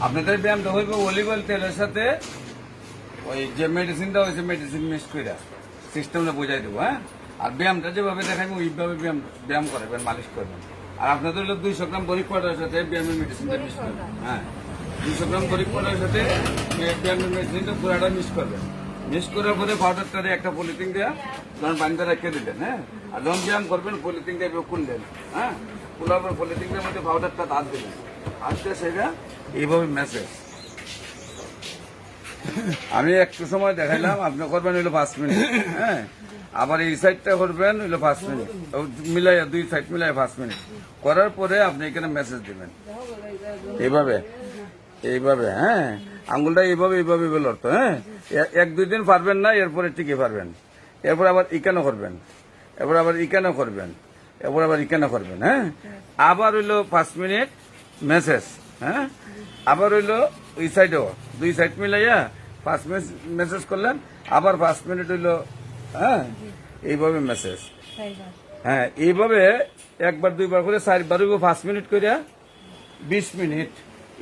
আপনাদের ব্যায়ামটা হইবে অলিভ অয়েল তেলের সাথে ওই যে মেডিসিনটা হয়েছে মেডিসিন মিক্স করে সিস্টেমটা বুঝাই দেবো, হ্যাঁ। আর ব্যায়ামটা যেভাবে দেখাবো ওইভাবে ব্যায়াম করবেন, মালিশ করবেন। আর আপনাদের হলো 200 গ্রাম বরিক পাউডারের সাথে ব্যায়ামের মেডিসিনটা মিক্স করবেন, হ্যাঁ। 200 গ্রাম বরিক পাউডারের সাথে ব্যায়ামের মেডিসিনটা পুরাটা মিক্স করবেন। মিক্স করার পরে পাউডারটারে একটা পলিথিন দেওয়া যখন পানিটা রেখে দিলেন, হ্যাঁ। আর যখন ব্যায়াম করবেন পলিথিন দিয়ে খুললেন, হ্যাঁ। খোলার পর পলিথিনটার মধ্যে পাউডারটা হাত দিলেন, হাতে সেটা এইভাবে মেসেজ। আমি একটু সময় দেখাইলাম, আপনি করবেন হইলো 5 মিনিট, হ্যাঁ। আবার এই সাইডটা করবেন হইলো 5 মিনিট, মিলাইয়া 2 সাইড মিলাই 5 মিনিট করার পরে আপনি এখানে মেসেজ দিবেন এইভাবে এইভাবে, হ্যাঁ। আঙ্গুলটা এইভাবে এইভাবে লড়তো, হ্যাঁ। 1-2 দিন পারবেন না, এরপরে ঠিকই পারবেন। এরপর আবার ইকানো করবেন, এরপর আবার ইকানো করবেন, এরপর আবার ইকানো করবেন, হ্যাঁ। আবার হইলো 5 মিনিট মেসেজ, হ্যাঁ। আবার হইলো ওই সাইডেও 2 সাইড মিলাইয়া 5 মিনিট মেসেজ করলেন, আবার 5 মিনিট হইলো, হ্যাঁ। এইভাবে মেসেজ, হ্যাঁ। এইভাবে 1-2 বার করে 4 বার হইব 5 মিনিট করে 20 মিনিট।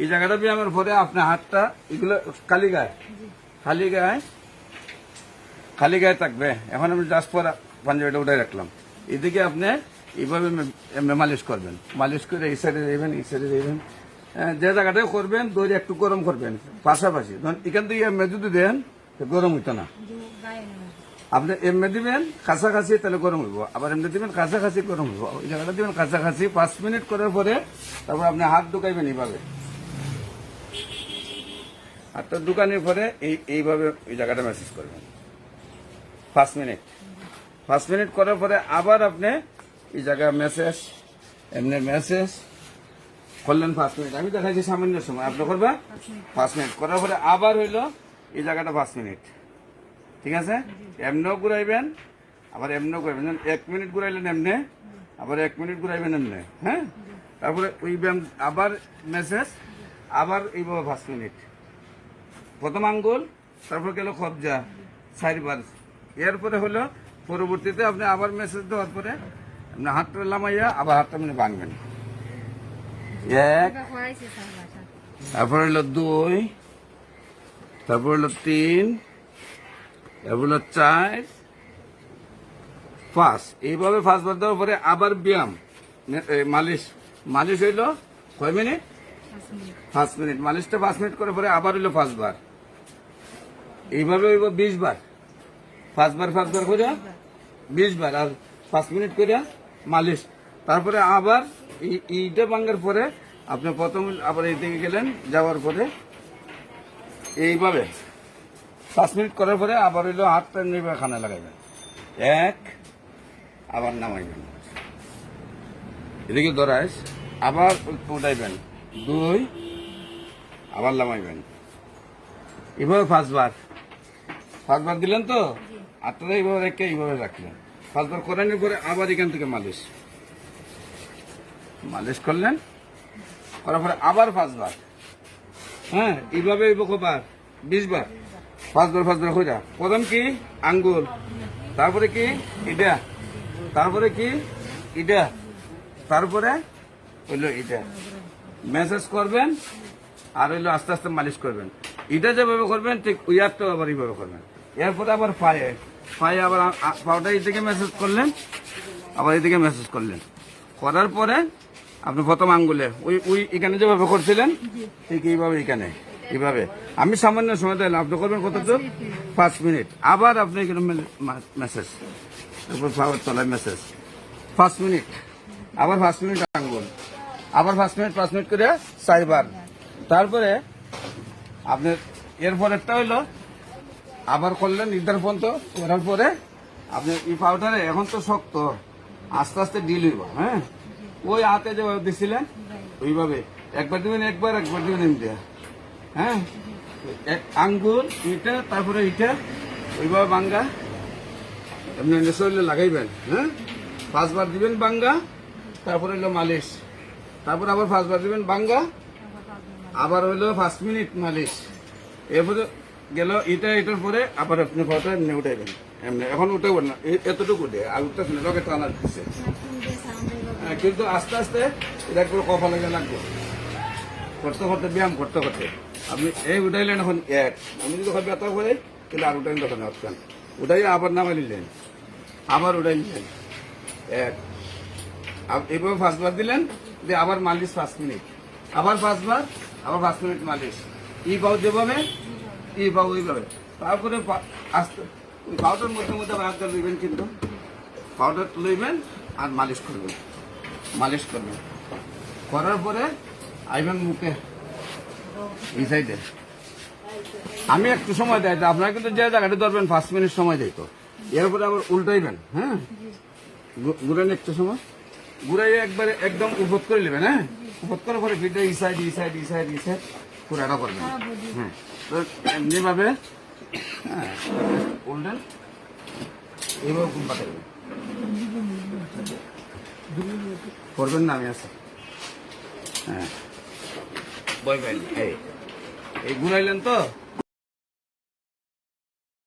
এই জায়গাটা ব্যায়ামের পরে আপনার হাতটা এগুলো খালি গায়ে থাকবে। এখন আমি জাস্ট পর পাঞ্জাবিটা উঠাই রাখলাম। এদিকে আপনি এইভাবে মালিশ করবেন, মালিশ করে এই সাইডে যাইবেন, এই সাইডে যাইবেন, যে জায়গাটায় করবেন দড়ি একটু গরম করবেন পাশাপাশি। এখান থেকে এমনি যদি দেন গরম হইতো না, আপনি এমনি দিবেন কাছাকাছি তাহলে গরম হইব, আবার এমনি দিবেন কাছাকাছি গরম হইব। ওই জায়গাটা দিবেন কাছাকাছি 5 মিনিট করার পরে তারপর আপনি হাত ঢুকাইবেন এইভাবে, হাতটা ঢুকানোর পরে এইভাবে এই জায়গাটা মেসেজ করবেন 5 মিনিট করার পরে আবার আপনি এই জায়গায় মেসেজ এমনি মেসেজ করলেন 5 মিনিট। আমি দেখাইছি সামান্য সময়, আপনি করবা 5 মিনিট করার পরে আবার হইলো এই জায়গাটা 5 মিনিট, ঠিক আছে। এমনিও ঘুরাইবেন, আবার এমনিও ঘুরাইবেন। 1 মিনিট ঘুরাইলেন এমনি, আবার 1 মিনিট ঘুরাইবেন এমনি, হ্যাঁ। তারপরে ওই ব্যায়াম আবার মেসেজ, আবার এইভাবে 5 মিনিট। প্রথম আঙ্গুল, তারপর গেল কবজা 4 বার। এরপরে হলো পরবর্তীতে আপনি আবার মেসেজ দেওয়ার পরে আপনি হাতটা লামাইয়া আবার হাতটা মানে ভাঙবেন। 1, তারপর হলো 2, তারপর হলো 3, তারপর হলো 4, 5। এইভাবে 5 বার দেওয়ার পরে আবার ব্যায়াম মালিশ হইলো কয় মিনিট? 5 মিনিট। মালিশটা 5 মিনিট করে পরে আবার হইলো 5 বার। এইভাবে হইব 20 বার। 5 বার করে 20 বার, আর 5 মিনিট করে মালিশ। তারপরে আবার এইটা ভাঙার পরে আপনি প্রথম আবার এই দিকে গেলেন, যাওয়ার পরে এইভাবে 5 মিনিট করার পরে আবার হইলো হাতটা নিয়ে খানা লাগাইবেন। 1, আবার নামাইবেন, এদিকে ধরাইস, আবার উঠাইবেন। 2, আবার নামাইবেন। এইভাবে 5 বার দিলেন তো, হাতটা এইভাবে রেখে এইভাবে রাখলেন। 5 বার করানোর পরে আবার এখান থেকে মালিশ করলেন, করার পরে আবার 5 বার, হ্যাঁ। এইভাবে কবার 20 বার। 5 বার কইরা প্রথম কি আঙ্গুল, তারপরে কি এটা, তারপরে কি এটা, তারপরে হইলো এটা মেসেজ করবেন, আর হইলো আস্তে আস্তে মালিশ করবেন। এটা যেভাবে করবেন ঠিক ওই হাতটাও আবার এইভাবে করবেন। এরপরে আবার পায়ে আবার পাউটা এইদিকে মেসেজ করলেন, আবার এইদিকে মেসেজ করলেন। করার পরে আপনি প্রথম আঙ্গুলে ওই এখানে যেভাবে করছিলেন ঠিক এইভাবে এখানে এইভাবে। আমি সামান্য সময় দিলাম, আপনি করবেন কতটুকু? 5 মিনিট। আবার আপনি এখানে মেসেজ, তারপর পাওয়ার তলায় মেসেজ 5 মিনিট, আবার 5 মিনিট আঙ্গুল, আবার 5 মিনিট করে 4 বার। তারপরে আপনার এরপরেরটা হইলো আবার করলেন নির্ধারণ পর্যন্ত। করার পরে আপনি এই পাউডারে এখন তো শক্ত, আস্তে আস্তে ডিল হইব, হ্যাঁ। ওই হাতে যেভাবে দিছিলেন ওইভাবে একবার দিবেন, একবার দিবেন এমনি, হ্যাঁ। আঙ্গুল এটা, তারপরে এটা ওইভাবে বাঙ্গা আপনি শরীরে লাগাইবেন, হ্যাঁ। 5 বার দিবেন বাঙ্গা, তারপরে হইলো মালিশ, তারপর আবার 5 বার দিবেন বাঙ্গা, আবার হইলো 5 মিনিট মালিশ। এরপরে গেল এটার পরে আবার আপনি পাউটা এমনি উঠাইবেন, এমনি। এখন উঠাবেন না, এতটুকু উঠে আর উঠতেছে না, লোকে টানা দিচ্ছে, কিন্তু আস্তে আস্তে এটা একটু কফা লেগে লাগবে। করতে করতে ব্যায়াম করতে করতে আপনি এই উঠাইলেন এখন এক, আমি যদি ওখানে ব্যথা করে তাহলে আর উঠাইন তখন অপশন উঠাই আবার নামাই নিলেন, আবার উঠাই নিলেন এক, এইভাবে 5 বার দিলেন, দিয়ে আবার মালিশ 5 মিনিট, আবার 5 বার, আবার 5 মিনিট মালিশ। ই পাও যেভাবে, ই পাও ওইভাবে। তারপরে আস্তে ওই পাউডার মধ্যে মধ্যে আবার হাতটা লইবেন, কিন্তু পাউডার লইবেন আর মালিশ করবেন, মালিশ করবেন। করার পরে আইবেন মুখে এই সাইডে। আমি একটু সময় দেয়, আপনারা কিন্তু যে জায়গাটা ধরবেন 5 মিনিট সময় দেয় তো, এরপরে আবার উল্টাইবেন। হ্যাঁ, ঘুরেন একটু সময়, ঘুরাই একবারে একদম উপত করে নেবেন। হ্যাঁ, উপত করার পরে ফিরটা এই সাইড এই সাইড এই সাইড এই সাইড পুরাটা করবেন। হ্যাঁ, তো এমনিভাবে হ্যাঁ উল্টেন, এইভাবে ঘুম পাঠাবেন, করবেন না, আমি আছি। হ্যাঁ, বই পাইনি এই ঘুরাইলেন তো,